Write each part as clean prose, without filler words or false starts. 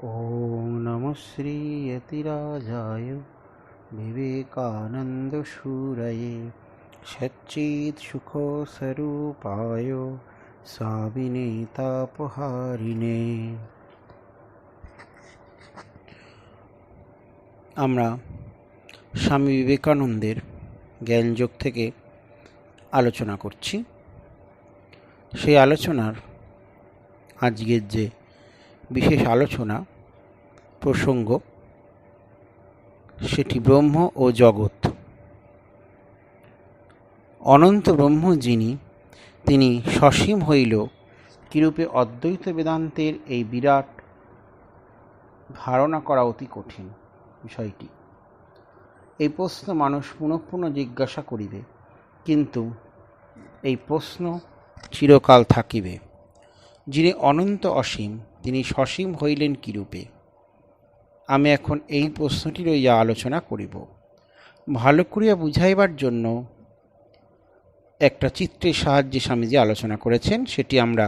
ॐ नमः श्रीयतिराजाय विवेकानन्दशूरये सच्चित्सुखस्वरूपाय स्वामिने तापहारिणे। আমরা স্বামী বিবেকানন্দের জ্ঞানযোগ থেকে আলোচনা করছি। সেই আলোচনার আজকের যে বিশেষ আলোচনা প্রসঙ্গ সেটি ব্রহ্ম ও জগৎ। অনন্ত ব্রহ্ম যিনি, তিনি সসীম হইল কিরূপে অদ্বৈত বেদান্তের এই বিরাট ধারণা করা অতি কঠিন বিষয়টি। এই প্রশ্ন মানুষ পুনঃ পুনঃ জিজ্ঞাসা করিবে, কিন্তু এই প্রশ্ন চিরকাল থাকিবে। যিনি অনন্ত অসীম, তিনি সসীম হইলেন কিরূপে? আমি এখন এই প্রশ্নটি লইয়া আলোচনা করিব। ভালো করিয়া বুঝাইবার জন্য একটা চিত্রের সাহায্যে স্বামীজি আলোচনা করেছেন, সেটি আমরা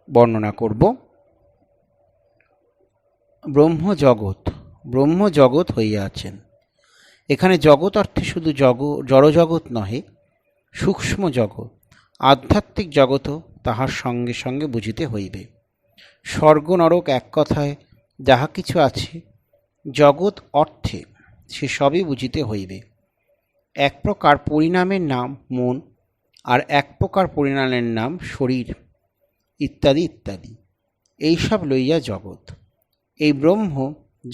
বর্ণনা করব। ব্রহ্ম জগৎ হইয়াছেন। এখানে জগৎ অর্থে শুধু জড়জগৎ নহে, সূক্ষ্ম জগৎ, আধ্যাত্মিক জগৎও তাহার সঙ্গে সঙ্গে বুঝিতে হইবে। স্বর্গ নরক এক কথায় যাহা কিছু আছে জগৎ অর্থে, সে সবই বুঝিতে হইবে। এক প্রকার পরিণামের নাম মন, আর এক প্রকার পরিণামের নাম শরীর, ইত্যাদি ইত্যাদি। এইসব লইয়া জগৎ। এই ব্রহ্ম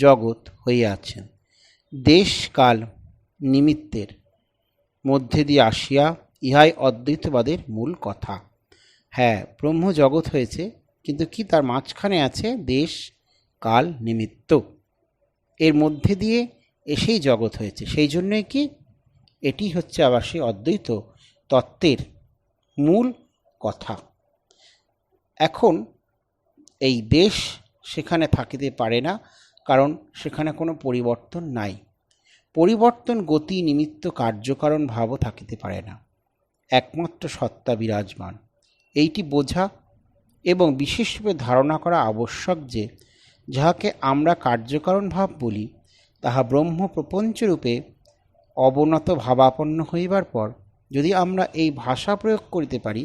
জগৎ হইয়াছেন দেশ কাল নিমিত্তের মধ্যে দিয়ে আসিয়া, ইহাই অদ্বৈতবাদের মূল কথা। হ্যাঁ, ব্রহ্ম জগৎ হয়েছে, কিন্তু কি তার মাঝখানে আছে দেশ কাল নিমিত্ত, এর মধ্যে দিয়ে এসেই জগৎ হয়েছে। সেই জন্যই কি এটি হচ্ছে আবার সেই অদ্বৈত তত্ত্বের মূল কথা। এখন এই দেশ সেখানে থাকিতে পারে না, কারণ সেখানে কোনো পরিবর্তন নাই। পরিবর্তন গতি নিমিত্ত কার্যকারণ ভাবও থাকিতে পারে না, একমাত্র সত্তা বিরাজমান। এইটি বোঝা এবং বিশেষভাবে ধারণা করা আবশ্যক যে, যাহাকে আমরা কার্যকারণ ভাব বলি, তাহা ব্রহ্ম প্রপঞ্চরূপে অবনত ভাবাপন্ন হইবার পর যদি আমরা এই ভাষা প্রয়োগ করিতে পারি,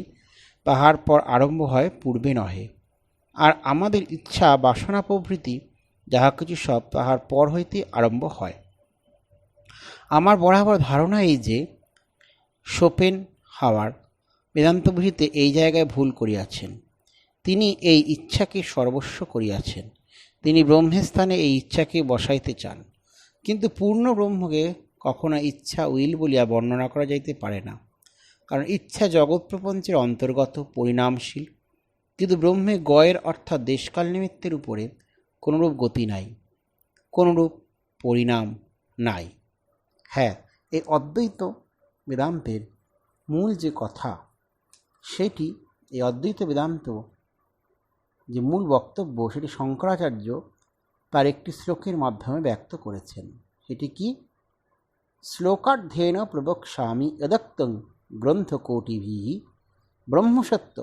তাহার পর আরম্ভ হয় পূর্বে নহে। আর আমাদের ইচ্ছা বাসনা প্রভৃতি যাহা কিছু সব তাহার পর হইতে আরম্ভ হয়। আমার বরাবর ধারণা এই যে, শোপেনহাওয়ার বেদান্ত বুঝিতে এই জায়গায় ভুল করিয়াছেন। তিনি এই ইচ্ছাকে সর্বস্ব করিয়াছেন। তিনি ব্রহ্মের স্থানে এই ইচ্ছাকে বসাইতে চান, কিন্তু পূর্ণ ব্রহ্মকে কখনো ইচ্ছা উইল বলিয়া বর্ণনা করা যাইতে পারে না, কারণ ইচ্ছা জগৎ প্রপঞ্চের অন্তর্গত, পরিণামশীল। কিন্তু ব্রহ্মে গয়ের অর্থাৎ দেশকাল নিমিত্তের উপরে কোনরূপ গতি নাই, কোনরূপ পরিণাম নাই। হ্যাঁ, এই অদ্বৈত বেদান্তের মূল যে কথা, সেটি এই অদ্বৈত বেদান্ত যে মূল বক্তব্য, সেটি শঙ্করাচার্য তার একটি শ্লোকের মাধ্যমে ব্যক্ত করেছেন। সেটি কি? শ্লোকার্ধেন প্রবক্ষ্যামি যদক্তং গ্রন্থকোটিভিঃ ব্রহ্মসত্য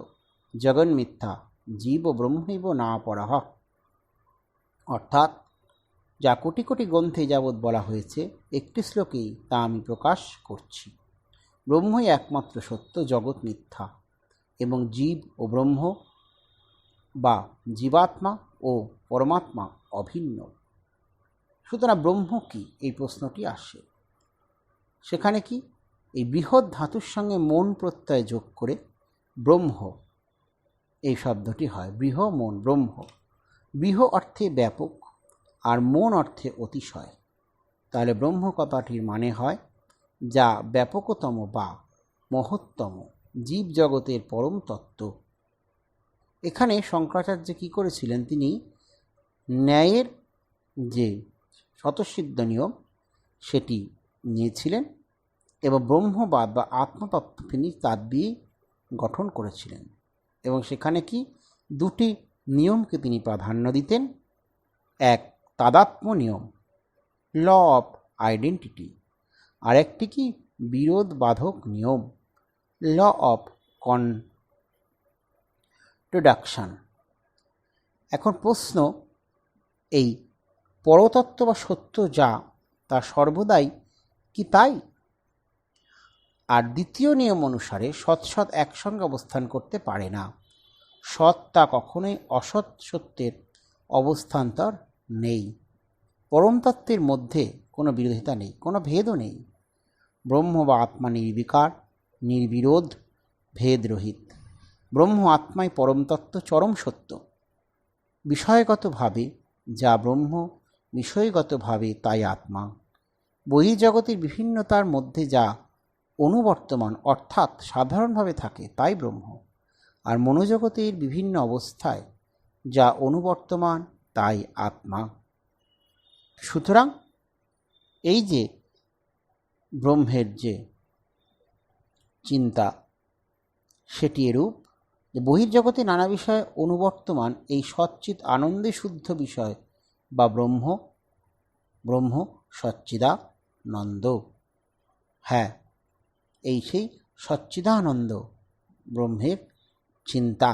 জগন্মিথ্যা জীব ব্রহ্মৈব নাপরঃ। অর্থাৎ যা কোটি কোটি গ্রন্থে যাবৎ বলা হয়েছে, একটি শ্লোকেই তা আমি প্রকাশ করছি। ব্রহ্মই একমাত্র সত্য, জগৎ মিথ্যা, এবং জীব ও ব্রহ্ম বা জীবাত্মা ও পরমাত্মা অভিন্ন। সুতরাং ব্রহ্ম কি, এই প্রশ্নটি আসে। সেখানে কি এই বৃহৎ ধাতুর সঙ্গে মন প্রত্যয় যোগ করে ব্রহ্ম এই শব্দটি হয়। বৃহ মন, ব্রহ্ম। বৃহ অর্থে ব্যাপক, আর মন অর্থে অতিশয়। তাহলে ব্রহ্ম কথাটির মানে হয় যা ব্যাপকতম বা মহত্তম, জীব জগতের পরম তত্ত্ব। এখানে শঙ্করাচার্য কী করেছিলেন? তিনি ন্যায়ের যে স্বতঃসিদ্ধ নিয়ম, সেটি নিয়েছিলেন এবং ব্রহ্মবাদ বা আত্মতত্ত্ব তিনি তার দিয়ে গঠন করেছিলেন। এবং সেখানে কি দুটি নিয়মকে তিনি প্রাধান্য দিতেন। এক তাদাত্ম্য নিয়ম, ল অফ আইডেন্টিটি, আর একটি কি বিরোধ বাধক নিয়ম, ল অফ কন্ট্রাডিকশন। এখন প্রশ্ন, এই পরতত্ত্ব বা সত্য যা, তা সর্বদাই কি তাই? আর দ্বিতীয় নিয়ম অনুসারে সৎ সৎ একসঙ্গে অবস্থান করতে পারে না। সৎ তা কখনোই অসৎ সত্যের অবস্থান্তর নেই। পরমতত্ত্বের মধ্যে কোনো বিরোধিতা নেই, কোনো ভেদও নেই। ব্রহ্ম বা আত্মা নির্বিকার, নির্বিরোধ, ভেদরহিত। ব্রহ্ম আত্মাই পরমতত্ত্ব, চরম সত্য। বিষয়গতভাবে যা ব্রহ্ম, বিষয়গতভাবে তাই আত্মা। বহির্জগতের বিভিন্নতার মধ্যে যা অনুবর্তমান অর্থাৎ সাধারণভাবে থাকে তাই ব্রহ্ম, আর মনোজগতের বিভিন্ন অবস্থায় যা অনুবর্তমান তাই আত্মা। সুতরাং এই যে ব্রহ্মের যে চিন্তা, সেটি এরূপ যে বহির্জগতে নানা বিষয়ে অনুবর্তমান এই সচ্চিৎ আনন্দে শুদ্ধ বিষয় বা ব্রহ্ম, ব্রহ্ম সচ্চিদানন্দ। হ্যাঁ, এই সেই সচ্চিদানন্দ ব্রহ্মের চিন্তা।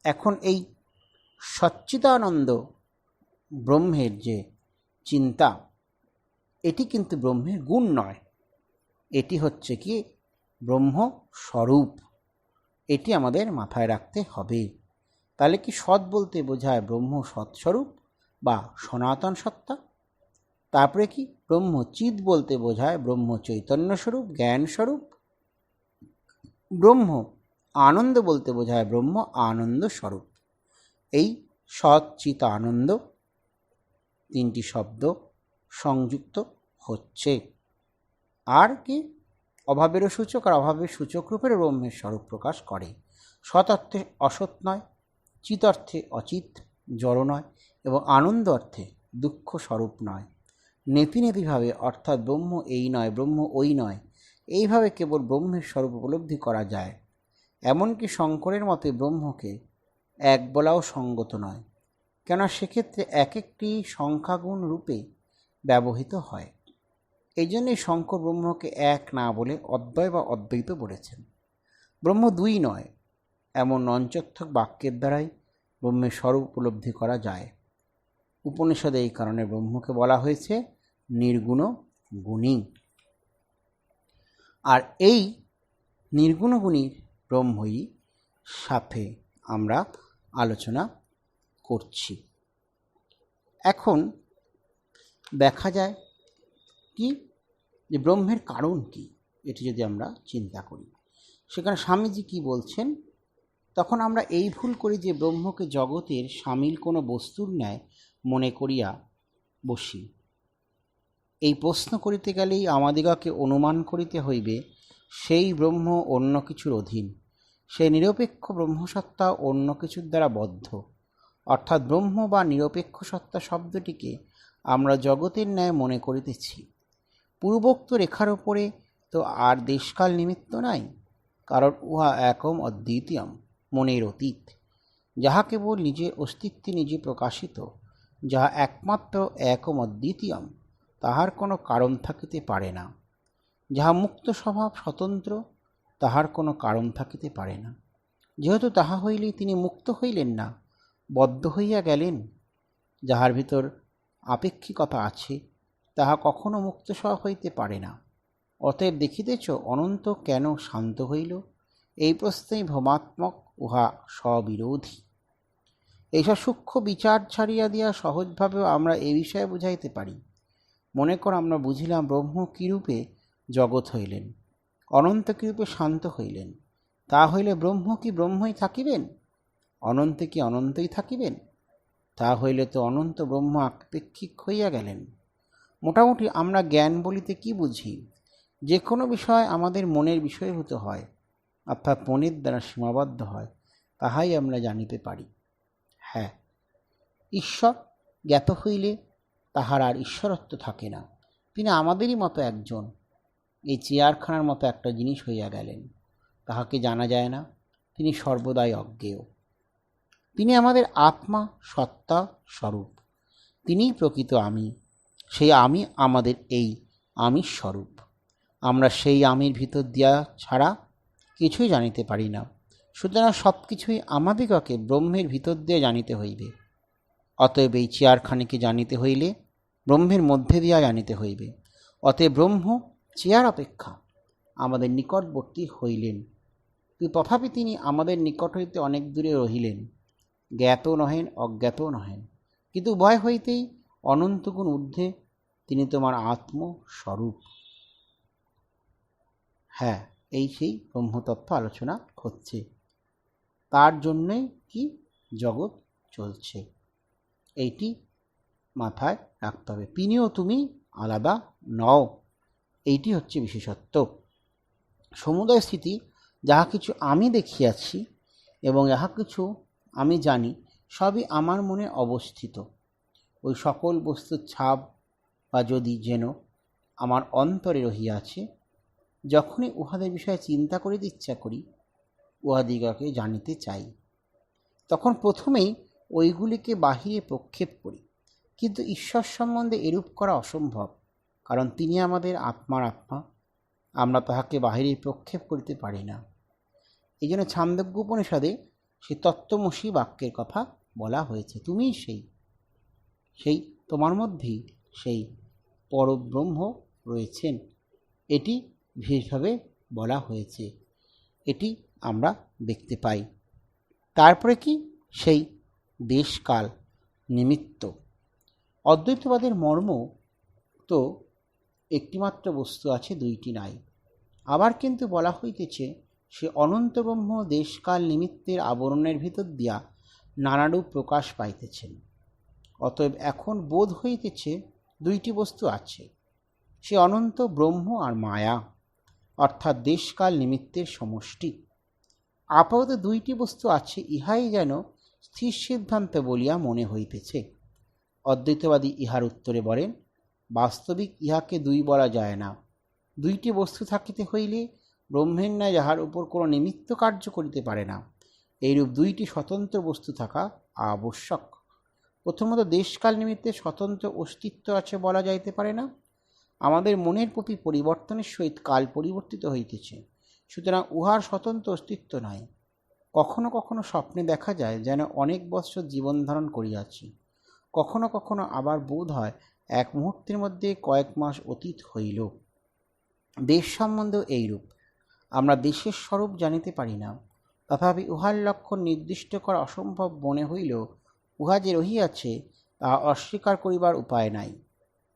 এখন এই সচ্চিদানন্দ ব্রহ্মের যে চিন্তা, এটি কিন্তু ব্রহ্মের গুণ নয়, এটি হচ্ছে কি ব্রহ্ম স্বরূপ। এটি আমাদের মাথায় রাখতে হবে। তাহলে কি সৎ বলতে বোঝায় ব্রহ্ম সৎস্বরূপ বা সনাতন সত্তা? তারপরে কি ব্রহ্ম চিৎ বলতে বোঝায় ব্রহ্ম চৈতন্য স্বরূপ, জ্ঞান স্বরূপ? ব্রহ্ম আনন্দ বলতে বোঝায় ব্রহ্ম আনন্দ স্বরূপ। এই সৎ চিৎ আনন্দ তিনটি শব্দ সংযুক্ত হচ্ছে। আর কি অভাবেরও সূচক আর অভাবের সূচক রূপের ব্রহ্মের স্বরূপ প্রকাশ করে। সৎ অর্থে অসৎ নয়, চিৎ অর্থে অচিৎ জড় নয়, এবং আনন্দ অর্থে দুঃখ স্বরূপ নয়। নেতি নেতিভাবে অর্থাৎ ব্রহ্ম এই নয়, ব্রহ্ম ওই নয়, এইভাবে কেবল ব্রহ্মের স্বরূপ উপলব্ধি করা যায়। এমনকি শঙ্করের মতে ব্রহ্মকে এক বলাও সঙ্গত নয়, কেননা সেক্ষেত্রে এক একটি সংখ্যাগুণ রূপে ব্যবহৃত হয়। এই জন্যই শঙ্কর ব্রহ্মকে এক না বলে অদ্বয় বা অদ্বৈত বলেছেন। ব্রহ্ম দুই নয় এমন নঞ্চক্ষক বাক্যের দ্বারাই ব্রহ্মের স্বরূপ উপলব্ধি করা যায়। উপনিষদে এই কারণে ব্রহ্মকে বলা হয়েছে নির্গুণ গুণী। আর এই নির্গুণ গুণীর ব্রহ্মই সাথে আমরা আলোচনা করছি। এখন দেখা যায় কি যে ব্রহ্মের কারণ কি, এটি যদি আমরা চিন্তা করি, সেখানে স্বামীজি কি বলছেন, তখন আমরা এই ভুল করি যে ব্রহ্মকে জগতের সামিল কোনো বস্তুর ন্যায় মনে করিয়া বসি। এই প্রশ্ন করিতে গেলেই আমাদিগকে অনুমান করিতে হইবে সেই ব্রহ্ম অন্য কিছুর অধীন, সেই নিরপেক্ষ ব্রহ্মসত্তা অন্য কিছুর দ্বারা বদ্ধ। অর্থাৎ ব্রহ্ম বা নিরপেক্ষ সত্তা শব্দটিকে আমরা জগতের ন্যায় মনে করিতেছি। পূর্বোক্ত রেখার উপরে তো আর দেশকাল নিমিত্ত নাই, কারণ উহা একম অদ্বিতীয়ম, মনের অতীত, যাহা কেবল নিজের অস্তিত্বে নিজে প্রকাশিত, যাহা একমাত্র একম অদ্বিতীয়ম, তাহার কোনো কারণ থাকিতে পারে না। যাহা মুক্ত স্বভাব স্বতন্ত্র, তাহার কোনো কারণ থাকিতে পারে না। যেহেতু তাহা হইলেই তিনি মুক্ত হইলেন না, বদ্ধ হইয়া গেলেন। যাহার ভিতর আপেক্ষিকতা আছে, তাহা কখনো মুক্ত স্বভাব হইতে পারে না। অতএব দেখিতেছ অনন্ত কেন শান্ত হইল? এই প্রশ্নেই ভ্রমাত্মক, উহা স্ববিরোধী। এইসব সূক্ষ্ম বিচার ছাড়িয়া দিয়া সহজভাবেও আমরা এ বিষয়ে বুঝাইতে পারি। মনে কর আমরা বুঝিলাম ব্রহ্ম কিরূপে জগৎ হইলেন, অনন্ত কিরূপে শান্ত হইলেন। তা হইলে ব্রহ্ম কি ব্রহ্মই থাকিবেন, অনন্তে কি অনন্তই থাকিবেন? তা হইলে তো অনন্ত ব্রহ্ম আপেক্ষিক হইয়া গেলেন। মোটামুটি আমরা জ্ঞান বলিতে কি বুঝি? যে কোনো বিষয় আমাদের মনের বিষয়ভূত হয়, অর্থাৎ মনের দ্বারা সীমাবদ্ধ হয়, তাহাই আমরা জানিতে পারি। হ্যাঁ, ঈশ্বর জ্ঞাত হইলে তাহার আর ঈশ্বরত্ব থাকে না, তিনি আমাদেরই মতো একজন, এই চেয়ারখানার মতো একটা জিনিস হইয়া গেলেন। তাহাকে জানা যায় না, তিনি সর্বদাই অজ্ঞেয়। তিনি আমাদের আত্মা সত্তা স্বরূপ, তিনিই প্রকৃত আমি। সেই আমি আমাদের এই আমির স্বরূপ। আমরা সেই আমির ভিতর দিয়া ছাড়া কিছুই জানিতে পারি না। সুতরাং সব কিছুই আমাদিগকে ব্রহ্মের ভিতর দিয়ে জানিতে হইবে। অতএব এই চেয়ারখানিকে জানিতে হইলে ব্রহ্মের মধ্যে দিয়া জানিতে হইবে। অতএব ব্রহ্ম চেয়ার অপেক্ষা আমাদের নিকটবর্তী হইলেন, তথাপি তিনি আমাদের নিকট হইতে অনেক দূরে রহিলেন। জ্ঞাত নহেন, অজ্ঞাতও নহেন, কিন্তু উভয় হইতেই অনন্তগুণ ঊর্ধ্বে তিনি তোমার আত্মস্বরূপ। হ্যাঁ, এই সেই ব্রহ্মতত্ত্ব আলোচনা হচ্ছে, তার জন্যই কি জগৎ চলছে, এইটি মাথায় রাখতে হবে। তিনিও তুমি আলাদা নও, এইটি হচ্ছে বিশেষত্ব। সমুদয় স্থিতি যাহা কিছু আমি দেখিয়াছি এবং যাহা কিছু আমি জানি, সবই আমার মনে অবস্থিত। ওই সকল বস্তুর ছাপ বা যদি যেন আমার অন্তরে রহিয়াছে। যখনই উহাদের বিষয়ে চিন্তা করিতে ইচ্ছা করি, উহাদিগকে জানিতে চাই, তখন প্রথমেই ওইগুলিকে বাহিরে প্রক্ষেপ করি। কিন্তু ঈশ্বর সম্বন্ধে এরূপ করা অসম্ভব, কারণ তিনি আমাদের আত্মার আত্মা, আমরা তাহাকে বাহিরে প্রক্ষেপ করিতে পারি না। এই জন্য ছান্দোগ্য উপনিষদে সেই তত্ত্বমসি বাক্যের কথা বলা হয়েছে। তুমিই সেই তোমার মধ্যেই সেই পরব্রহ্ম রয়েছেন, এটি বিশেষভাবে বলা হয়েছে, এটি আমরা দেখতে পাই। তারপরে কি সেই দেশকাল নিমিত্ত। অদ্বৈতবাদের মর্ম তো একটিমাত্র বস্তু আছে, দুইটি নাই। আবার কিন্তু বলা হইতেছে সে অনন্ত ব্রহ্ম দেশকাল নিমিত্তের আবরণের ভিতর দিয়া নানারূপ প্রকাশ পাইতেছেন। অতএব এখন বোধ হইতেছে দুইটি বস্তু আছে, সে অনন্ত ব্রহ্ম আর মায়া, অর্থাৎ দেশকাল নিমিত্তের সমষ্টি। আপাতত দুইটি বস্তু আছে, ইহাই যেন স্থির সিদ্ধান্ত বলিয়া মনে হইতেছে। অদ্বৈতবাদী ইহার উত্তরে বলেন, বাস্তবিক ইহাকে দুই বলা যায় না। দুইটি বস্তু থাকিতে হইলে ব্রহ্মের ন্যায় যাহার উপর কোনো নিমিত্ত কার্য করিতে পারে না, এইরূপ দুইটি স্বতন্ত্র বস্তু থাকা আবশ্যক। প্রথমত দেশকাল নিমিত্তে স্বতন্ত্র অস্তিত্ব আছে বলা যাইতে পারে না। আমাদের মনের প্রতি পরিবর্তনের সহিত কাল পরিবর্তিত হইতেছে, সুতরাং উহার স্বতন্ত্র অস্তিত্ব নাই। কখনো কখনো স্বপ্নে দেখা যায় যেন অনেক বৎসর জীবন ধারণ করিয়াছি, কখনো কখনো আবার বোধ হয় এক মুহূর্তের মধ্যে কয়েক মাস অতীত হইল। দেশ সম্বন্ধেও এইরূপ। আমরা দেশের স্বরূপ জানিতে পারি না, তথাপি উহার লক্ষণ নির্দিষ্ট করা অসম্ভব মনে হইলেও উহা যে রহিয়াছে তাহা অস্বীকার করিবার উপায় নাই।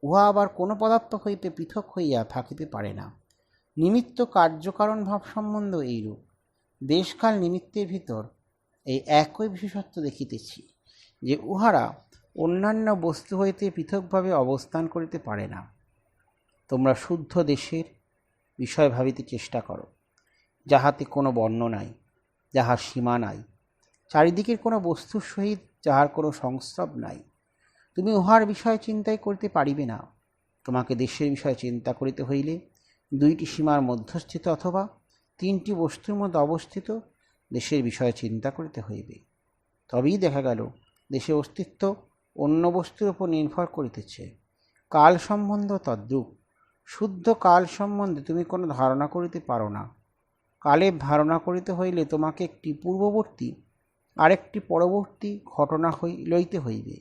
উহা আবার কোনো পদার্থ হইতে পৃথক হইয়া থাকিতে পারে না। নিমিত্ত কার্যকারণ ভাব সম্বন্ধেও এইরূপ। দেশকাল নিমিত্তের ভিতর এই একই বিশেষত্ব দেখিতেছি যে উহারা অন্যান্য বস্তু হইতে পৃথকভাবে অবস্থান করিতে পারে না। তোমরা শুদ্ধ দেশের বিষয় ভাবিতে চেষ্টা করো, যাহাতে কোনো বর্ণ নাই, যাহার সীমা নাই, চারিদিকের কোনো বস্তুর সহিত যাহার কোনো সংস্রব নাই। তুমি উহার বিষয় চিন্তাই করিতে পারিবে না। তোমাকে দেশের বিষয়ে চিন্তা করিতে হইলে দুইটি সীমার মধ্যস্থিত অথবা তিনটি বস্তুর মধ্যে অবস্থিত দেশের বিষয়ে চিন্তা করিতে হইবে। তবেই দেখা গেল দেশের অস্তিত্ব অন্য বস্তুর উপর নির্ভর করিতেছে। কাল সম্বন্ধ তদ্রূপ। শুদ্ধ কাল সম্বন্ধে তুমি কোনো ধারণা করিতে পারো না। কালের ধারণা করিতে হইলে তোমাকে একটি পূর্ববর্তী আরেকটি পরবর্তী ঘটনা লইতে হইবে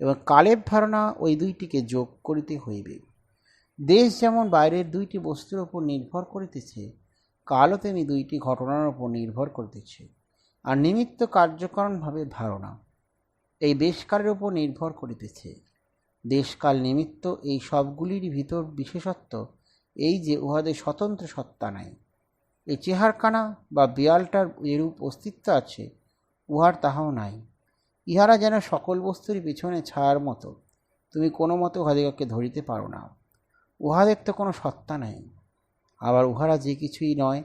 এবং কালের ধারণা ওই দুইটিকে যোগ করিতে হইবে। দেশ যেমন বাইরের দুইটি বস্তুর উপর নির্ভর করিতেছে, কালও তেমনি দুইটি ঘটনার উপর নির্ভর করিতেছে। আর নিমিত্ত কার্যকারণভাবে ধারণা এই দেশকালের উপর নির্ভর করিতেছে। দেশকাল নিমিত্ত এই সবগুলির ভিতর বিশেষত্ব এই যে উহাদের স্বতন্ত্র সত্তা নাই। এই চেহারখানা বা বিড়ালটার এরূপ অস্তিত্ব আছে, উহার তাহাও নাই। ইহারা যেন সকল বস্তুর পিছনে ছায়ার মতো, তুমি কোনো মতে উহাদিগকে ধরিতে পারো না। উহাদের তো কোনো সত্তা নাই। আবার উহারা যে কিছুই নয়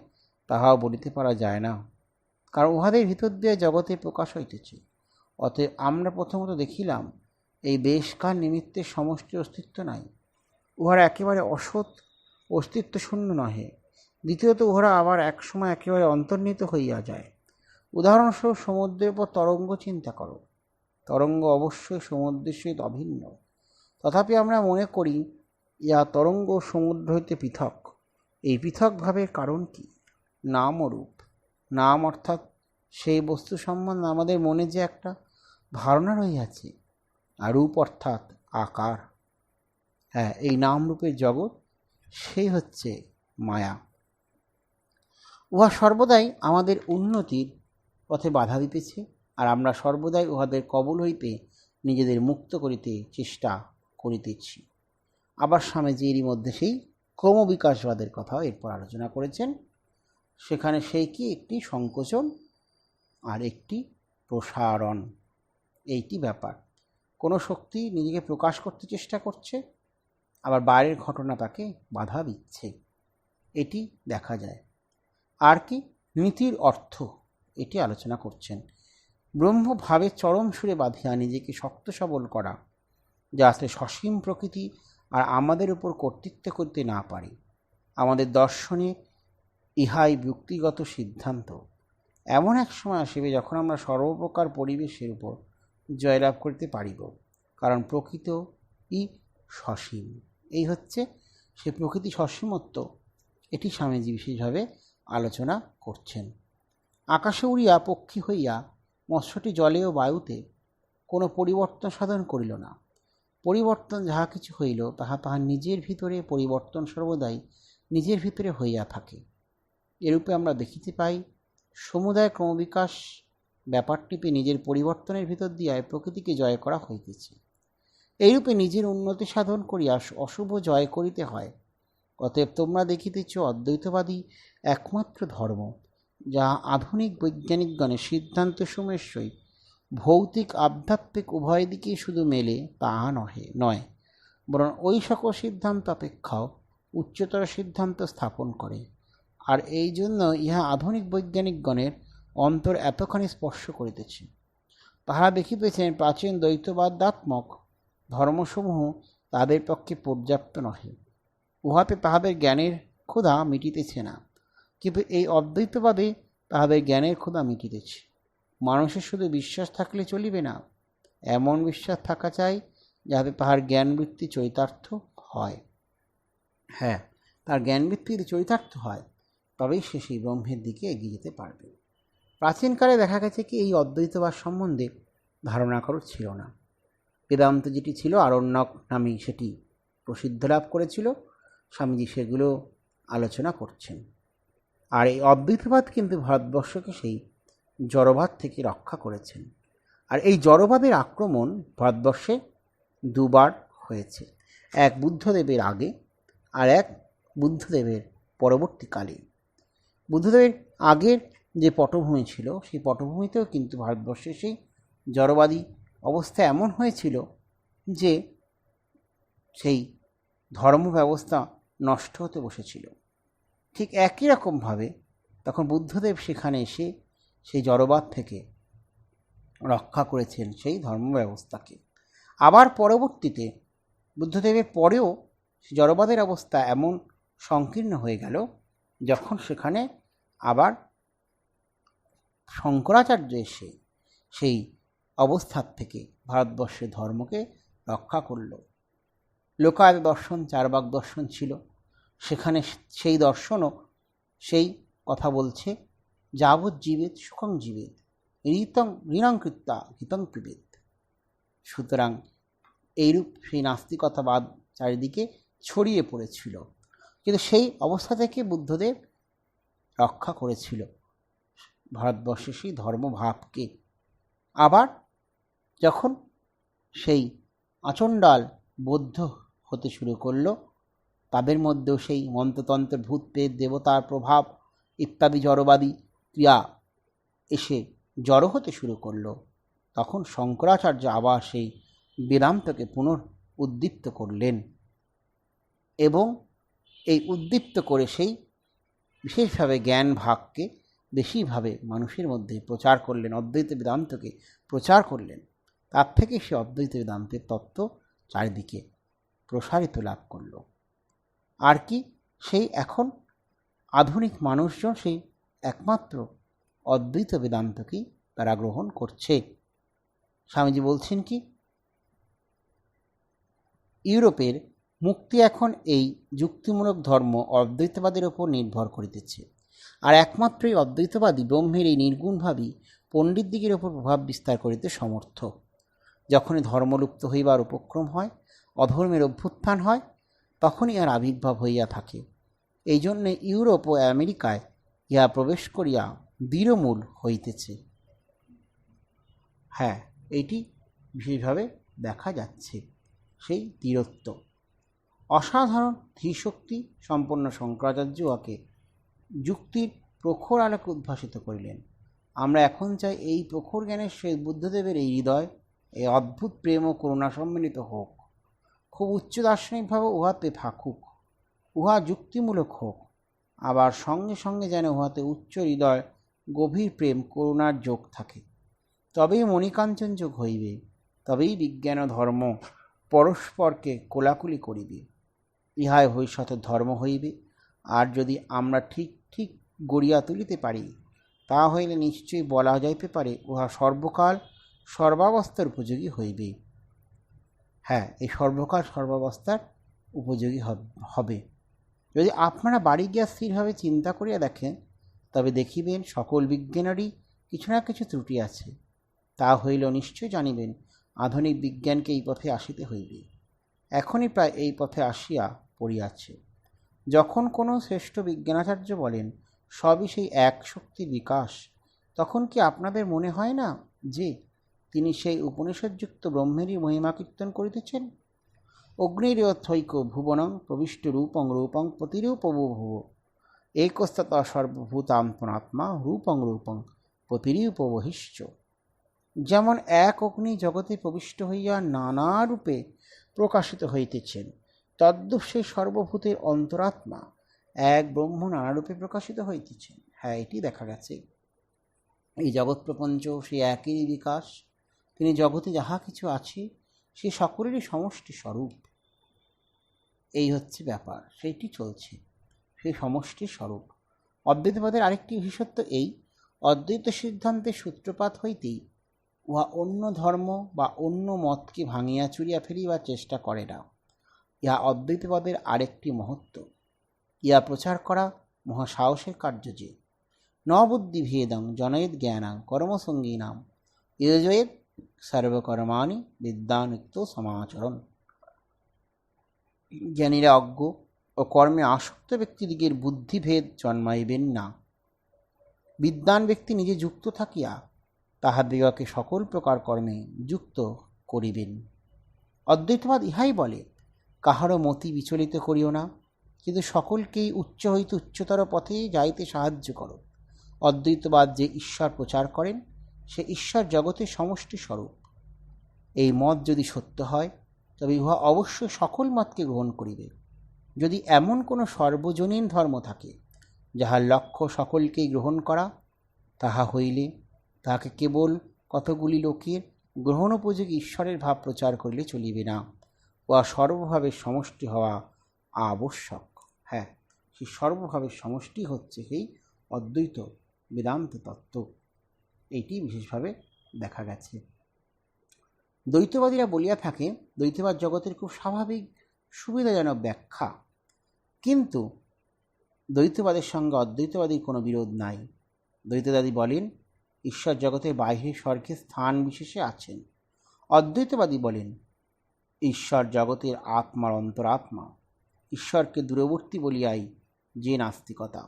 তাহাও বলিতে পারা যায় না, কারণ উহাদের ভিতর দিয়ে জগতে প্রকাশ হইতেছে। অতএব আমরা প্রথমত দেখিলাম এই দেশকাল নিমিত্তের সমষ্টি অস্তিত্ব নাই, উহারা একেবারে অসৎ অস্তিত্ব শূন্য নহে। দ্বিতীয়ত উহারা আবার একসময় একেবারে অন্তর্নিহিত হইয়া যায়। উদাহরণস্বরূপ সমুদ্রের উপর তরঙ্গ চিন্তা করো। তরঙ্গ অবশ্যই সমুদ্রের সহিত অভিন্ন, তথাপি আমরা মনে করি ইহা তরঙ্গ সমুদ্র হইতে পৃথক। এই পৃথক ভাবের কারণ কি? নাম ও রূপ। নাম অর্থাৎ সেই বস্তু সম্বন্ধে আমাদের মনে যে একটা ধারণা রহিয়াছে, আর রূপ অর্থাৎ আকার। হ্যাঁ, এই নাম রূপের জগৎ সেই হচ্ছে মায়া। উহা সর্বদাই আমাদের উন্নতির পথে বাধা দিতেছে, আর আমরা সর্বদাই উহাদের কবল হইতে নিজেদের মুক্ত করিতে চেষ্টা করিতেছি। আবার স্বামীজি এরই মধ্যে সেই ক্রমবিকাশবাদের কথাও এরপর আলোচনা করেছেন। সেখানে সেই কি একটি সংকোচন আর একটি প্রসারণ, এইটি ব্যাপার। কোনো শক্তি নিজেকে প্রকাশ করতে চেষ্টা করছে, আবার বাইরের ঘটনা তাকে বাধা দিচ্ছে, এটি দেখা যায়। আর কি নীতির অর্থ, এটি আলোচনা করছেন। ব্রহ্মভাবে চরম সুরে বাঁধিয়া নিজেকে শক্ত সবল করা, যাতে সসীম প্রকৃতি আর আমাদের উপর কর্তৃত্ব করতে না পারে। আমাদের দর্শনে ইহাই ব্যক্তিগত সিদ্ধান্ত। এমন এক সময় আসিবে যখন আমরা সর্বপ্রকার পরিবেশের উপর জয়লাভ করতে পারিব, কারণ প্রকৃতই সসীম। এই হচ্ছে সে প্রকৃতি সসীমত্ব, এটি স্বামীজি বিশেষভাবে আলোচনা করছেন। আকাশে উড়িয়া পক্ষী হইয়া মৎস্যটি জলে ও বায়ুতে কোনো পরিবর্তন সাধন করিল না। পরিবর্তন যাহা কিছু হইল, তাহা তাহার নিজের ভিতরে পরিবর্তন সর্বদাই নিজের ভিতরে হইয়া থাকে। এরূপে আমরা দেখিতে পাই, সমুদায় ক্রমবিকাশ ব্যাপারটিতে নিজের পরিবর্তনের ভিতর দিয়া প্রকৃতিকে জয় করা হইতেছে। এইরূপে নিজের উন্নতি সাধন করিয়া অশুভ জয় করিতে হয়। অতএব তোমরা দেখিতেছ, অদ্বৈতবাদী একমাত্র ধর্ম, যা আধুনিক বৈজ্ঞানিকগণের সিদ্ধান্ত সমূহের সহিত ভৌতিক আধ্যাত্মিক উভয় দিকেই শুধু মেলে তাহা নয়, বরং ওই সকল সিদ্ধান্ত অপেক্ষাও উচ্চতর সিদ্ধান্ত স্থাপন করে। আর এই জন্য ইহা আধুনিক বৈজ্ঞানিকগণের অন্তর এতখানি স্পর্শ করিতেছে। তাহারা দেখিতেছেন, প্রাচীন দ্বৈতবাদাত্মক ধর্মসমূহ তাদের পক্ষে পর্যাপ্ত নহে, উহাতে তাহাদের জ্ঞানের ক্ষুধা মিটিতেছে না। কিন্তু এই অদ্বৈতবাদে তাহাদের জ্ঞানের ক্ষুধা মিটিতেছে। মানুষের শুধু বিশ্বাস থাকলে চলিবে না, এমন বিশ্বাস থাকা চাই যাতে তাহার জ্ঞানবৃত্তি চরিতার্থ হয়। হ্যাঁ, তার জ্ঞানবৃত্তি যদি চরিতার্থ হয়, তবেই সে সেই ব্রহ্মের দিকে এগিয়ে যেতে পারবে। প্রাচীনকালে দেখা গেছে কি এই অদ্বৈতবাদ সম্বন্ধে ধারণা কারোর ছিল না। বেদান্ত যেটি ছিল আরণ্যক নামেই সেটি প্রসিদ্ধ লাভ করেছিল। স্বামীজি সেগুলো আলোচনা করছেন। আর এই অদ্বৈতবাদ কিন্তু ভারতবর্ষকে সেই জড়বাদ থেকে রক্ষা করেছেন। আর এই জড়বাদের আক্রমণ ভারতবর্ষে দুবার হয়েছে, এক বুদ্ধদেবের আগে আর এক বুদ্ধদেবের পরবর্তীকালে। বুদ্ধদেবের আগের যে পটভূমি ছিল, সেই পটভূমিতেও কিন্তু ভারতবর্ষে সেই জড়বাদী অবস্থা এমন হয়েছিল যে সেই ধর্ম ব্যবস্থা নষ্ট হতে বসেছিল। ঠিক একই রকমভাবে তখন বুদ্ধদেব সেখানে এসে সেই জড়বাদ থেকে রক্ষা করেছেন সেই ধর্ম ব্যবস্থাকে। আবার পরবর্তীতে বুদ্ধদেবের পরেও জড়বাদের অবস্থা এমন সংকীর্ণ হয়ে গেল, যখন সেখানে আবার শঙ্করাচার্য এসে সেই অবস্থার থেকে ভারতবর্ষের ধর্মকে রক্ষা করল। লোকায়ত দর্শন, চারবাক দর্শন ছিল, সেখানে সেই দর্শনও সেই কথা বলছে, যাবৎ জীবেদ সুখং জীবেদ, ঋণং কৃত্যা হিতং পিবেদ। সুতরাং এইরূপ সেই নাস্তিকতাবাদ চারিদিকে ছড়িয়ে পড়েছিল, কিন্তু সেই অবস্থা থেকে বুদ্ধদেব রক্ষা করেছিল ভারতবর্ষে সেই ধর্মভাবকে। আবার যখন সেই আচণ্ডাল বৌদ্ধ হতে শুরু করলো, তাদের মধ্যেও সেই মন্ত্রতন্ত্র, ভূত প্রেত, দেবতার প্রভাব ইত্যাদি জড়বাদী ক্রিয়া এসে জড়ো হতে শুরু করলো, তখন শঙ্করাচার্য আবার সেই বেদান্তকে পুনরুদ্দীপ্ত করলেন এবং এই উদ্দীপ্ত করে সেই বিশেষভাবে জ্ঞান ভাগকে বেশিভাবে মানুষের মধ্যে প্রচার করলেন, অদ্বৈত বেদান্তকে প্রচার করলেন। তার থেকে সে অদ্বৈত বেদান্তের তত্ত্ব চারিদিকে প্রসারিত লাভ করল। আর কি সেই এখন আধুনিক মানুষজন সেই একমাত্র অদ্বৈত বেদান্তকেই তারা গ্রহণ করছে। স্বামীজি বলছেন কি, ইউরোপের মুক্তি এখন এই যুক্তিমূলক ধর্ম অদ্বৈতবাদের ওপর নির্ভর করিতেছে, আর একমাত্র এই অদ্বৈতবাদী ব্রহ্মের এই নির্গুণভাবী পণ্ডিতদিগের ওপর প্রভাব বিস্তার করিতে সমর্থ। যখনই ধর্মলুপ্ত হইবার উপক্রম হয়, অধর্মের অভ্যুত্থান হয়, তখনই আর আবির্ভাব হইয়া থাকে। এই জন্যে ইউরোপ ও আমেরিকায় ইহা প্রবেশ করিয়া দৃঢ়মূল হইতেছে। হ্যাঁ, এটি বিশেষভাবে দেখা যাচ্ছে, সেই দৃঢ়ত্ব। অসাধারণ ধীশক্তি সম্পন্ন শঙ্করাচার্য উহাকে যুক্তির প্রখর আলোকে উদ্ভাসিত করিলেন। আমরা এখন চাই এই প্রখর জ্ঞানের সহিত বুদ্ধদেবের এই হৃদয়, এই অদ্ভুত প্রেম ও করুণা সম্মিলিত হোক, খুব উচ্চ দার্শনিকভাবে উহাতে থাকুক, উহা যুক্তিমূলক হোক, আবার সঙ্গে সঙ্গে যেন উহাতে উচ্চ হৃদয়, গভীর প্রেম করুণার যোগ থাকে। তবেই মণিকাঞ্চন যোগ হইবে, তবেই বিজ্ঞান ও ধর্ম পরস্পরকে কোলাকুলি করিবে, ইহাই ভবিষ্যৎ ধর্ম হইবে। আর যদি আমরা ঠিক ঠিক গড়িয়া তুলিতে পারি, তা হইলে নিশ্চয়ই বলা যাইতে পারে উহা সর্বকাল সর্বাবস্থার উপযোগী হইবে। হ্যাঁ, এই সর্বকাল সর্বাবস্থার উপযোগী হবে। যদি আপনারা বাড়ি গিয়া স্থিরভাবে চিন্তা করিয়া দেখেন, তবে দেখিবেন সকল বিজ্ঞানেরই কিছু না কিছু ত্রুটি আছে। তা হইলেও নিশ্চয় জানিবেন আধুনিক বিজ্ঞানকে এই পথে আসিতে হইবে, এখনই প্রায় এই পথে আসিয়া পড়িয়াছে। যখন কোনো শ্রেষ্ঠ বিজ্ঞানাচার্য বলেন সবই সেই এক শক্তির বিকাশ, তখন কি আপনাদের মনে হয় না যে তিনি সেই উপনিষদযুক্ত ব্রহ্মেরই মহিমা কীর্তন করিতেছেন? অগ্নিরথৈক ভুবনং প্রবিষ্ট রূপং রূপং প্রতিরূপভুব একস্তত সর্বভূতাত্মনাত্মা রূপং রূপং প্রতিরূপবহিশ্চ। যেমন এক অগ্নি জগতে প্রবিষ্ট হইয়া নানা রূপে প্রকাশিত হইতেছেন, তদ্রূপ সেই সর্বভূতের অন্তরাত্মা এক ব্রহ্ম নানা রূপে প্রকাশিত হইতেছেন। হ্যাঁ, এটি দেখা গেছে। এই জগৎ প্রপঞ্চ সেই একই বিকাশ। তিনি জগতে যাহা কিছু আছে সে সকলেরই সমষ্টি স্বরূপ। এই হচ্ছে ব্যাপার, সেইটি চলছে, সেই সমষ্টি স্বরূপ। অদ্বৈতবাদের আরেকটি বিশেষত্ব এই, অদ্বৈত সিদ্ধান্তের সূত্রপাত হইতেই উহা অন্য ধর্ম বা অন্য মতকে ভাঙিয়া চুরিয়া ফেলিবার চেষ্টা করে না। ইহা অদ্বৈতবাদের আরেকটি মহত্ব। ইহা প্রচার করা মহা সাহসের কার্য যে নবুদ্ধিভেদং জনয়েদ জ্ঞানাং কর্মসঙ্গীনাম ইয়জয়েদ সর্বকর্মাণি বিদ্যানুক্ত সমাচরণ। জ্ঞানীরা অজ্ঞ ও কর্মে আসক্ত ব্যক্তিদিগের বুদ্ধিভেদ জন্মাইবেন না। বিদ্বান ব্যক্তি নিজে যুক্ত থাকিয়া তাহাদিগকে সকল প্রকার কর্মে যুক্ত করিবেন। অদ্বৈতবাদ ইহাই বলে, কাহারও মতি বিচলিত করিও না, কিন্তু সকলকেই উচ্চ হইতে উচ্চতর পথে যাইতে সাহায্য করো। অদ্বৈতবাদ যে ঈশ্বর প্রচার করেন, সে ঈশ্বর জগতের সমষ্টি স্বরূপ। এই মত যদি সত্য হয়, তবে উহা অবশ্যই সকল মতকে গ্রহণ করিবে। যদি এমন কোনো সর্বজনীন ধর্ম থাকে যাহার লক্ষ্য সকলকেই গ্রহণ করা, তাহা হইলে তাহাকে কেবল কতগুলি লোকের গ্রহণোপযোগী ঈশ্বরের ভাব প্রচার করিলে চলিবে না, উহা সর্বভাবের সমষ্টি হওয়া আবশ্যক। হ্যাঁ, সেই সর্বভাবের সমষ্টি হচ্ছে সেই অদ্বৈত বেদান্ত তত্ত্ব। এইটি বিশেষভাবে দেখা গেছে। দ্বৈতবাদীরা বলিয়া থাকে দ্বৈতবাদ জগতের খুব স্বাভাবিক সুবিধাজনক ব্যাখ্যা, কিন্তু দ্বৈতবাদের সঙ্গে অদ্বৈতবাদীর কোনো বিরোধ নাই। দ্বৈতবাদী বলেন ঈশ্বর জগতের বাহিরে স্বর্গে স্থান বিশেষে আছেন। অদ্বৈতবাদী বলেন ঈশ্বর জগতের আত্মার অন্তরাত্মা। ঈশ্বরকে দূরবর্তী বলিয়াই যে নাস্তিকতা,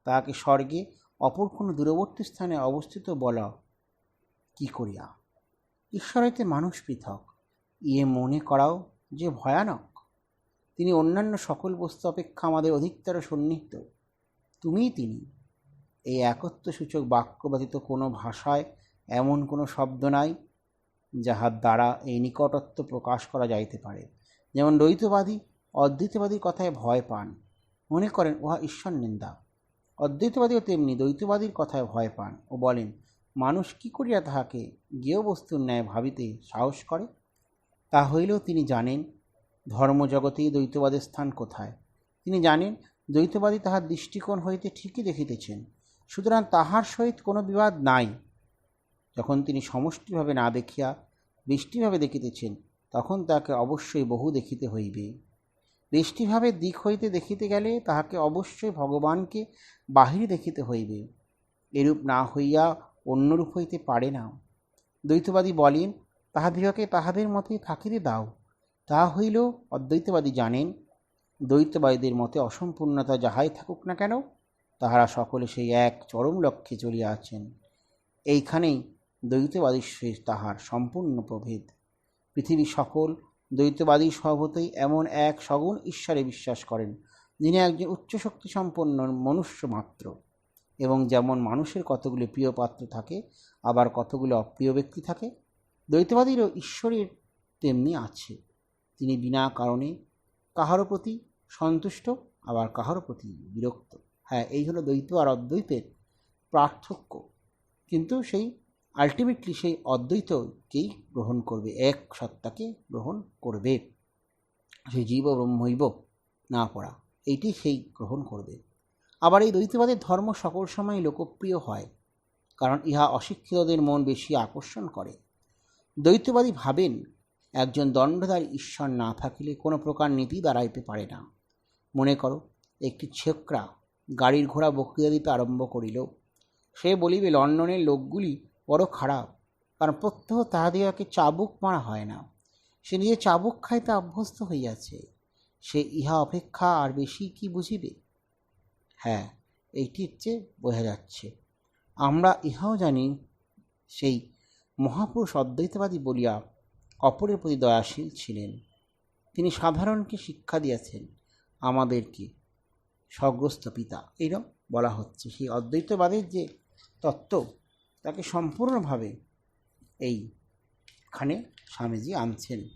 তাহাকে স্বর্গে অপর কোনো দূরবর্তী স্থানে অবস্থিত বলা কি করিয়া? ঈশ্বর হইতে মানুষ পৃথক, ইয়ে মনে করাও যে ভয়ানক। তিনি অন্যান্য সকল বস্তু অপেক্ষা আমাদের অধিকতর সন্নিহিত। তুমিই তিনি। এই একত্বসূচক বাক্য ব্যতীত কোনো ভাষায় এমন কোনো শব্দ নাই যাহার দ্বারা এই নিকটত্ব প্রকাশ করা যাইতে পারে। যেমন দ্বৈতবাদী অদ্বৈতবাদীর কথায় ভয় পান, মনে করেন উহা ঈশ্বর নিন্দা। অদ্বৈতবাদীও তেমনি দ্বৈতবাদীর কথায় ভয় পান ও বলেন মানুষ কি করিয়া তাহাকে জ্ঞেয় বস্তুর ন্যায় ভাবিতে সাহস করে। তা হইলেও তিনি জানেন ধর্মজগতেই দ্বৈতবাদের স্থান কোথায়। তিনি জানেন দ্বৈতবাদী তাহার দৃষ্টিকোণ হইতে ঠিকই দেখিতেছেন, সুতরাং তাহার সহিত কোনো বিবাদ নাই। যখন তিনি সমষ্টিভাবে না দেখিয়া ব্যষ্টিভাবে দেখিতেছেন, তখন তাহাকে অবশ্যই বহু দেখিতে হইবে। ব্যষ্টিভাবের দিক হইতে দেখিতে গেলে তাহাকে অবশ্যই ভগবানকে বাহিরে দেখিতে হইবে। এরূপ না হইয়া অন্যরূপ হইতে পারে না। দ্বৈতবাদী বলেন তাহাদিগকে তাহাদের মতোই থাকিতে দাও। তাহা হইলেও অদ্বৈতবাদী জানেন, দ্বৈতবাদীদের মতে অসম্পূর্ণতা যাহাই থাকুক না কেন, তাহারা সকলে সেই এক চরম লক্ষ্যে চলিয়া আছেন। এইখানেই দ্বৈতবাদীর সহিত তাহার সম্পূর্ণ প্রভেদ। পৃথিবীর সকল দ্বৈতবাদী স্বভাবতই এমন এক সগুণ ঈশ্বরে বিশ্বাস করেন, যিনি একজন উচ্চশক্তি সম্পন্ন মনুষ্য মাত্র। এবং যেমন মানুষের কতগুলি প্রিয় পাত্র থাকে, আবার কতগুলি অপ্রিয় ব্যক্তি থাকে, দ্বৈতবাদীরও ঈশ্বরের তেমনি আছে। তিনি বিনা কারণে কাহারও প্রতি সন্তুষ্ট, আবার কাহারও প্রতি বিরক্ত। হ্যাঁ, এই হলো দ্বৈত আর অদ্বৈতের পার্থক্য। কিন্তু সেই আলটিমেটলি সেই অদ্বৈতকেই গ্রহণ করবে, এক সত্তাকে গ্রহণ করবে। সেই জীব ব্রহ্মৈব না পড়া, এইটি সেই গ্রহণ করবে। আবার এই দ্বৈতবাদের ধর্ম সকল সময় লোকপ্রিয় হয়, কারণ ইহা অশিক্ষিতদের মন বেশি আকর্ষণ করে। দ্বৈতবাদী ভাবেন, একজন দণ্ডধারী ঈশ্বর না থাকিলে কোনো প্রকার নীতি দাঁড়াইতে পারে না। মনে করো, একটি ছোকরা গাড়ির ঘোড়া বক্তৃতা দিতে আরম্ভ করিল। সে বলিবে, লন্ডনের লোকগুলি বড় খারাপ, কারণ প্রত্যহ তাহাদিগকে চাবুক মারা হয় না। সে নিজে চাবুক খাইতে অভ্যস্ত হইয়াছে, সে ইহা অপেক্ষা আর বেশি কি বুঝিবে? হ্যাঁ, এইটির চেয়ে বোঝা যাচ্ছে। আমরা ইহাও জানি, সেই মহাপুরুষ অদ্বৈতবাদী বলিয়া অপরের প্রতি দয়াশীল ছিলেন। তিনি সাধারণকে শিক্ষা দিয়েছেন, আমাদেরকে স্বগ্রস্ত পিতা, এইরকম বলা হচ্ছে। সেই অদ্বৈতবাদের যে তত্ত্ব, তাকে সম্পূর্ণভাবে এইখানে স্বামীজি আনছেন।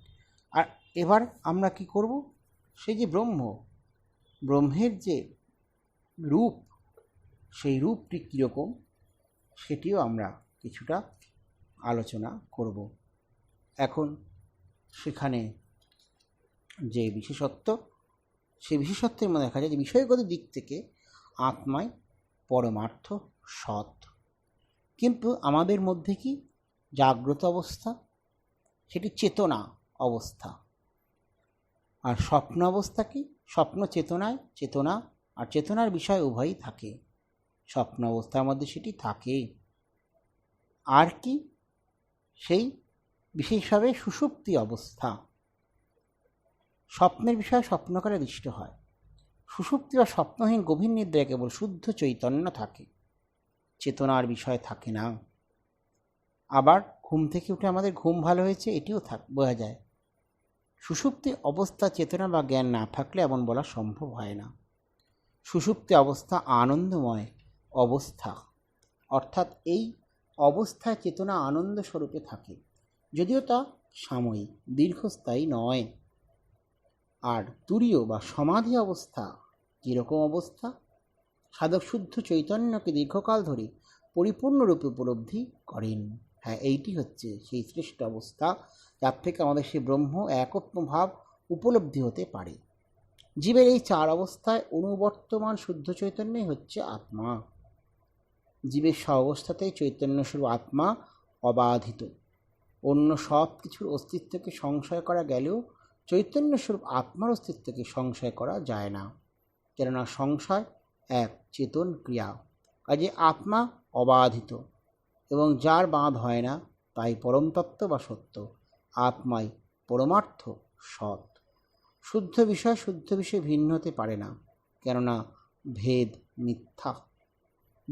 আর এবার আমরা কি করব? সেই যে ব্রহ্মের যে রূপ, সেই রূপটি কীরকম সেটিও আমরা কিছুটা আলোচনা করব। এখন সেখানে যে বিশেষত্ব, সেই বিশেষত্বের মধ্যে দেখা যায় যে বিষয়গত দিক থেকে আত্মাই পরমার্থ সৎ। কিন্তু আমাদের মধ্যে কি জাগ্রত অবস্থা, সেটি চেতনা অবস্থা। আর স্বপ্ন অবস্থা কি? স্বপ্ন চেতনায়, চেতনা আর চেতনার বিষয় উভয়ই থাকে। স্বপ্ন অবস্থার মধ্যে সেটি থাকে। আর কি? সেই বিশেষভাবে সুষুপ্তি অবস্থা। স্বপ্নের বিষয় স্বপ্নকারে দৃষ্ট হয়। সুষুপ্তি বা স্বপ্নহীন গভীর নিদ্রায় কেবল শুদ্ধ চৈতন্য থাকে, চেতনার বিষয় থাকে না। আবার ঘুম থেকে উঠে আমাদের ঘুম ভালো হয়েছে, এটিও বোঝা যায়। সুষুপ্তি অবস্থা চেতনা বা জ্ঞান না থাকলে এমন বলা সম্ভব হয় না। সুষুপ্তি অবস্থা আনন্দময় অবস্থা, অর্থাৎ এই অবস্থায় চেতনা আনন্দ স্বরূপে থাকে, যদিও তা সাময়িক, দীর্ঘস্থায়ী নয়। আর তুরীয় বা সমাধি অবস্থা কীরকম অবস্থা? সাধক শুদ্ধ চৈতন্যকে দীর্ঘকাল ধরে পরিপূর্ণরূপে উপলব্ধি করেন। হ্যাঁ, এইটি হচ্ছে সেই শ্রেষ্ঠ অবস্থা, যার থেকে আমাদের সেই ব্রহ্ম একত্বভাব উপলব্ধি হতে পারে। জীবের এই চার অবস্থায় অনুবর্তমান শুদ্ধ চৈতন্যই হচ্ছে আত্মা। জীবের স্ব-অবস্থাতেই চৈতন্যস্বরূপ আত্মা অবাধিত। অন্য সব কিছুর অস্তিত্বকে সংশয় করা গেলেও চৈতন্যস্বরূপ আত্মার অস্তিত্বকে সংশয় করা যায় না, কেননা সংশয় এক চেতন ক্রিয়া। কাজে আত্মা অবাধিত, এবং যার বাঁধ হয় না তাই পরমতত্ত্ব বা সত্য। আত্মাই পরমার্থ সৎ। শুদ্ধ বিষয় ভিন্ন হতে পারে না, কেননা ভেদ মিথ্যা।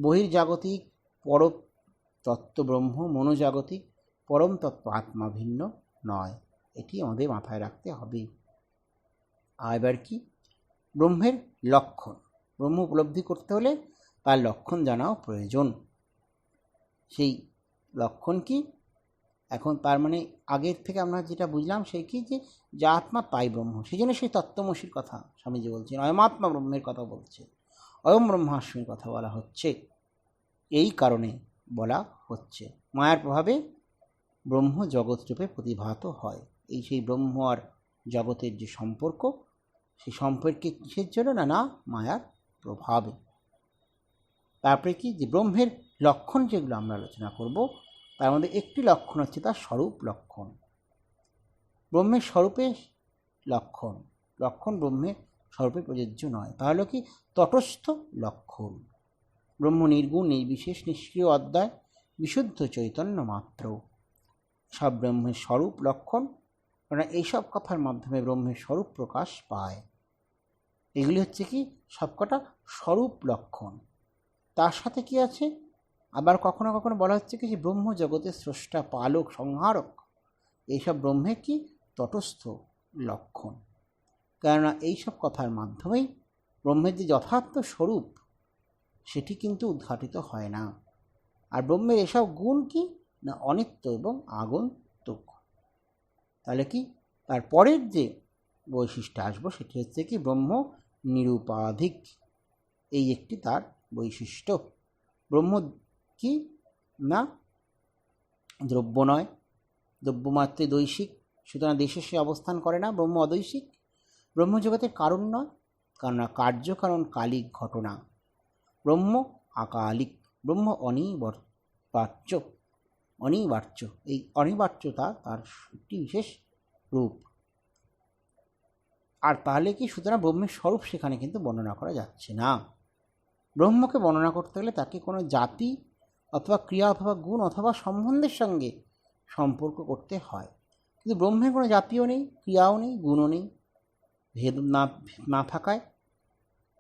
বহির্জাগতিক পরতত্ত্ব ব্রহ্ম, মনোজাগতিক পরম তত্ত্ব আত্মা ভিন্ন নয়। এটি আমাদের মাথায় রাখতে হবে। আর এবার কি? ব্রহ্মের লক্ষণ। ব্রহ্ম উপলব্ধি করতে হলে তার লক্ষণ জানাও প্রয়োজন। সেই লক্ষণ কি? এখন তার মানে আগের থেকে আমরা যেটা বুঝলাম সেই কি, যে যা আত্মা তাই ব্রহ্ম। সেই জন্য সেই তত্ত্বমসির কথা স্বামীজি বলছেন, অয়মাত্মা ব্রহ্মের কথা বলছে, অয়ম ব্রহ্মাস্মির কথা বলা হচ্ছে। এই কারণে বলা হচ্ছে মায়ার প্রভাবে ব্রহ্ম জগৎরূপে প্রতিভাত হয়। এই সেই ব্রহ্ম আর জগতের যে সম্পর্ক, সেই সম্পর্কে কিসের জন্য? না মায়ার প্রভাবে। তারপরে কি, যে ব্রহ্মের লক্ষণ যেগুলো আমরা আলোচনা করব, তার মধ্যে একটি লক্ষণ হচ্ছে তার স্বরূপ লক্ষণ। ব্রহ্মের স্বরূপে লক্ষণ, লক্ষণ ব্রহ্মের স্বরূপে প্রযোজ্য নয়। তাহলে কি? তটস্থ লক্ষণ। ব্রহ্ম নির্গুণ, নির্বিশেষ, নিষ্ক্রিয়, অদ্বয়, বিশুদ্ধ চৈতন্য মাত্র। সব ব্রহ্মের স্বরূপ লক্ষণ, কারণ এইসব কথার মাধ্যমে ব্রহ্মের স্বরূপ প্রকাশ পায়। এগুলি হচ্ছে কি সবকটা স্বরূপ লক্ষণ। তার সাথে কি আছে, আবার কখনো কখনো বলা হচ্ছে কি যে ব্রহ্ম জগতের স্রষ্টা, পালক, সংহারক, এইসব ব্রহ্মের কি তটস্থ লক্ষণ। কেননা এইসব কথার মাধ্যমেই ব্রহ্মের যে যথার্থ স্বরূপ সেটি কিন্তু উদ্ঘাটিত হয় না। আর ব্রহ্মের এসব গুণ কি না অনিত্য এবং আগন্তুক। তাহলে কি তার পরের যে বৈশিষ্ট্য আসবো সেটি হচ্ছে কি ব্রহ্ম নিরুপাধিক, এই একটি তার বৈশিষ্ট্য। ব্রহ্ম কি না দ্রব্য নয়, দ্রব্যমাত্রে দৈশিক, সুতরাং দেশে সে অবস্থান করে না। ব্রহ্ম অদৈশিক, ব্রহ্মজগতের কারণ নয়, কেননা কার্যকারণ কালিক ঘটনা। ব্রহ্ম আকালিক, ব্রহ্ম অনিবার্য, অনিবার্য, এই অনিবার্যতা তার একটি বিশেষ রূপ। আর তাহলে কি সুতরাং ব্রহ্মের স্বরূপ সেখানে কিন্তু বর্ণনা করা যাচ্ছে না। ব্রহ্মকে বর্ণনা করতে গেলে তাকে কোনো জাতি অথবা ক্রিয়া অথবা গুণ অথবা সম্বন্ধের সঙ্গে সম্পর্ক করতে হয়। কিন্তু ব্রহ্মের কোনো জাতিও নেই, ক্রিয়াও নেই, গুণও নেই। ভেদ না থাকায়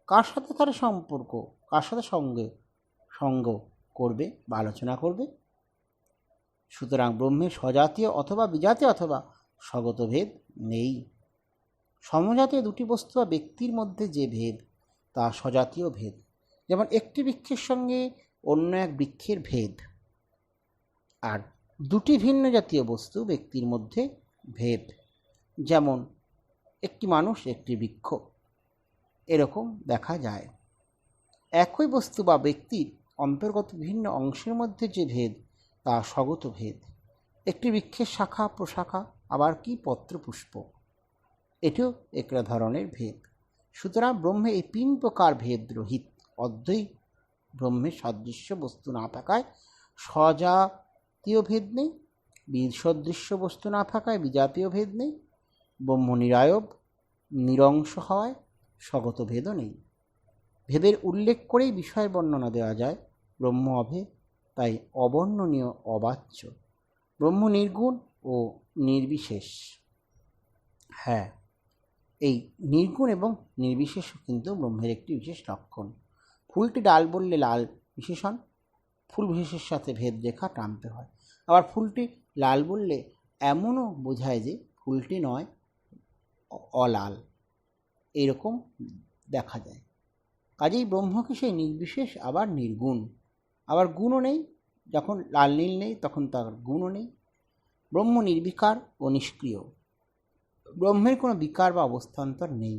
কার সাথে তার সম্পর্ক, কার সাথে সঙ্গ করবে বা আলোচনা করবে। সুতরাং ব্রহ্মের স্বজাতীয় অথবা বিজাতীয় অথবা স্বগত ভেদ নেই। সমজাতীয় দুটি বস্তু বা ব্যক্তির মধ্যে যে ভেদ তা স্বজাতীয় ভেদ। যেমন একটি বৃক্ষের সঙ্গে অন্য এক বৃক্ষের ভেদ, আর দুটি ভিন্ন জাতীয় বস্তু ব্যক্তির মধ্যে ভেদ, যেমন একটি মানুষ একটি বৃক্ষ, এরকম দেখা যায়। একই বস্তু বা ব্যক্তির অন্তর্গত ভিন্ন অংশের মধ্যে যে ভেদ তা স্বগত ভেদ। একটি বৃক্ষের শাখা প্রশাখা, আবার কি পত্র পুষ্প, এটিও এক ধরনের ভেদ। সুতরাং ব্রহ্মে এই তিন প্রকার ভেদ রহিত। অদ্বৈত ব্রহ্মের সাদৃশ্য বস্তু না থাকায় স্বজাতীয় ভেদ নেই, সদৃশ্য বস্তু না থাকায় বিজাতীয় ভেদ নেই, ব্রহ্ম নিরায়ব নিরংশ হওয়ায় স্বগত ভেদও নেই। ভেদের উল্লেখ করেই বিষয়ের বর্ণনা দেওয়া যায়। ব্রহ্ম অভেদ, তাই অবর্ণনীয়, অবাচ্য। ব্রহ্ম নির্গুণ ও নির্বিশেষ। হ্যাঁ, এই নির্গুণ এবং নির্বিশেষ কিন্তু ব্রহ্মের একটি বিশেষ লক্ষণ। ফুলটি ডাল বললে লাল বিশেষণ, ফুল বিশেষের সাথে ভেদ রেখা টানতে হয়। আবার ফুলটি লাল বললে এমনও বোঝায় যে ফুলটি নয়, অলাল, এইরকম দেখা যায়। কাজেই ব্রহ্মকে সেই নির্বিশেষ, আবার নির্গুণ, আবার গুণও নেই। যখন লাল নীল নেই তখন তার গুণও নেই। ব্রহ্ম নির্বিকার ও নিষ্ক্রিয়, ব্রহ্মের কোনো বিকার বা অবস্থান্তর নেই।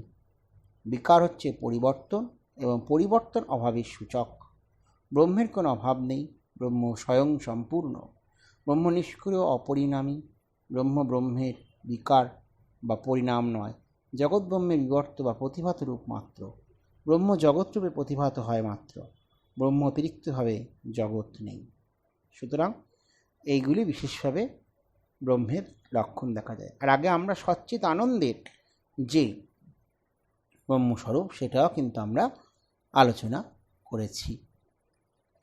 বিকার হচ্ছে পরিবর্তন এবং পরিবর্তন অভাবের সূচক। ব্রহ্মের কোনো অভাব নেই, ব্রহ্ম স্বয়ং সম্পূর্ণ। ব্রহ্ম নিষ্ক্রিয়, অপরিণামী। ব্রহ্মের বিকার বা পরিণাম নয়, জগৎ ব্রহ্মের বিবর্ত বা প্রতিভাত রূপ মাত্র। ব্রহ্ম জগৎরূপে প্রতিভাত হয় মাত্র, ব্রহ্ম অতিরিক্তভাবে জগৎ নেই। সুতরাং এইগুলি বিশেষভাবে ব্রহ্মের লক্ষণ দেখা যায়। আর আগে আমরা সচ্চিত আনন্দের যে ব্রহ্মস্বরূপ সেটাও কিন্তু আমরা আলোচনা করেছি।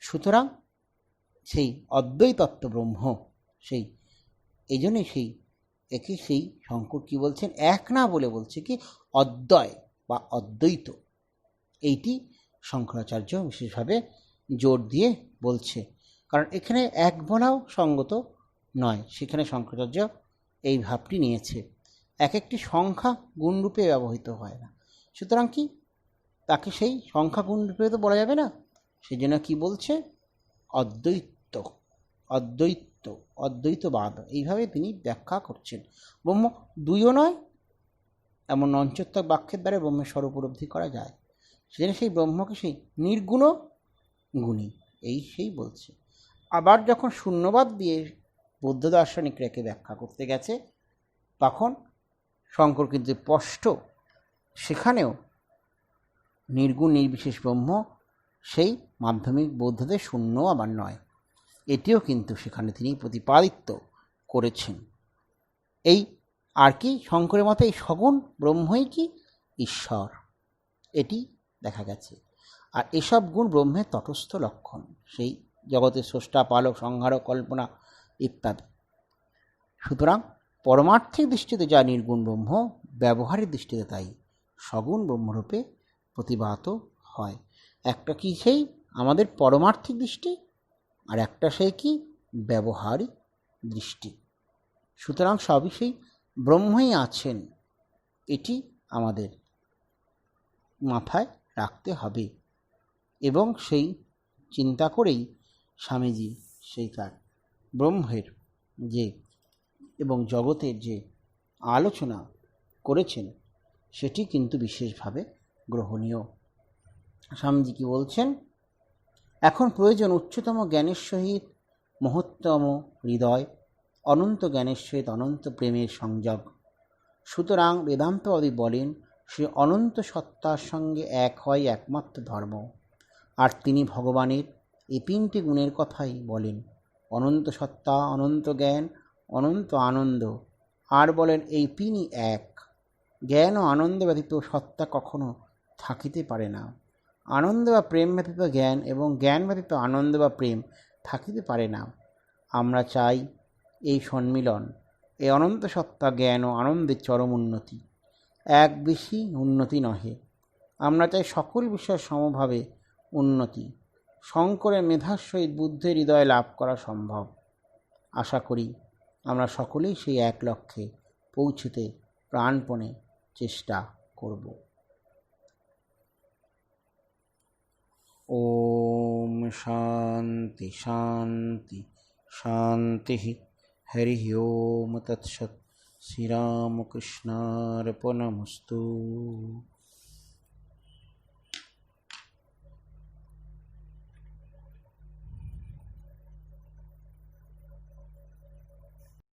সুতরাং সেই অদ্বৈত তত্ত্ব ব্রহ্ম, সেই এই জন্যই একে সেই শঙ্কর কি বলছেন, এক না বলে বলছে কি অদ্বয় বা অদ্বৈত। এইটি শঙ্করাচার্য বিশেষভাবে জোর দিয়ে বলছে, কারণ এখানে এক বলাও সঙ্গত নয়। সেখানে শঙ্করাচার্য এই ভাবটি নিয়েছে, এক একটি সংখ্যা গুণরূপে ব্যবহৃত হয় না। সুতরাং কি তাকে সেই সংখ্যা গুণরূপে তো বলা যাবে না, সেই জন্য কী বলছে অদ্বৈত, অদ্বৈত, অদ্বৈতবাদ, এইভাবে তিনি ব্যাখ্যা করছেন। ব্রহ্ম দুইও নয় এমন অঞ্চত্বক বাক্যের দ্বারা ব্রহ্মের স্বরূপ উপলব্ধি করা যায়। সেজন্য সেই ব্রহ্মকে সেই নির্গুণ গুণী, এই সেই বলছে। আবার যখন শূন্যবাদ দিয়ে বৌদ্ধ দার্শনিকরা একে ব্যাখ্যা করতে গেছে, তখন শঙ্কর কিন্তু স্পষ্ট সেখানেও নির্গুণ নির্বিশেষ ব্রহ্ম সেই মাধ্যমিক বৌদ্ধদের শূন্য আবার নয়, এটিও কিন্তু সেখানে তিনি প্রতিপাদিত করেছেন। এই আর কি শঙ্করের মতে এই সগুণ ব্রহ্মই কি ঈশ্বর, এটি দেখা গেছে। আর এসব গুণ ব্রহ্মের তটস্থ লক্ষণ, সেই জগতের স্রষ্টা, পালক, সংহারক, কল্পনা ইত্যাদি। সুতরাং পরমার্থিক দৃষ্টিতে যা নির্গুণ ব্রহ্ম, ব্যবহারিক দৃষ্টিতে তাই সগুণ ব্রহ্মরূপে প্রতিভাত হয়। একটা কি সেই আমাদের পরমার্থিক দৃষ্টি, আর একটা সেই কি ব্যবহারিক দৃষ্টি। সুতরাং সবই সেই ব্রহ্মই আছেন, এটি আমাদের মাথায় রাখতে হবে। এবং সেই চিন্তা করেই স্বামীজি সেই তার ব্রহ্মের যে এবং জগতের যে আলোচনা করেছেন সেটি কিন্তু বিশেষভাবে গ্রহণীয়। স্বামীজি কি বলছেন? এখন প্রয়োজন উচ্চতম জ্ঞানের সহিত মহত্তম হৃদয়, অনন্ত জ্ঞানের সহিত অনন্ত প্রেমের সংযোগ। সুতরাং বেদান্তবাদী বলেন সে অনন্ত সত্তার সঙ্গে এক হয় একমাত্র ধর্ম। আর তিনি ভগবানের এই তিনটি গুণের কথাই বলেন, অনন্ত সত্তা, অনন্ত জ্ঞান, অনন্ত আনন্দ। আর বলেন এই তিনি এক। জ্ঞান ও আনন্দ ব্যতীত সত্তা কখনো থাকিতে পারে না। আনন্দ বা প্রেম ব্যতীত জ্ঞান এবং জ্ঞান ব্যতীত আনন্দ বা প্রেম থাকিতে পারে না। আমরা চাই এই সম্মিলন, এই অনন্ত সত্তা, জ্ঞান ও আনন্দের চরম উন্নতি, এক বেশি উন্নতি নহে। আমরা চাই সকল বিষয়ের সমভাবে উন্নতি। শঙ্করের মেধার সহিত বুদ্ধের হৃদয় লাভ করা সম্ভব। আশা করি আমরা সকলেই সেই এক লক্ষ্যে পৌঁছতে প্রাণপণে চেষ্টা করব। ওম শান্তি শান্তি শান্তি। হরি ওম তৎসৎ। শ্রীরামকৃষ্ণার্পণমস্তু।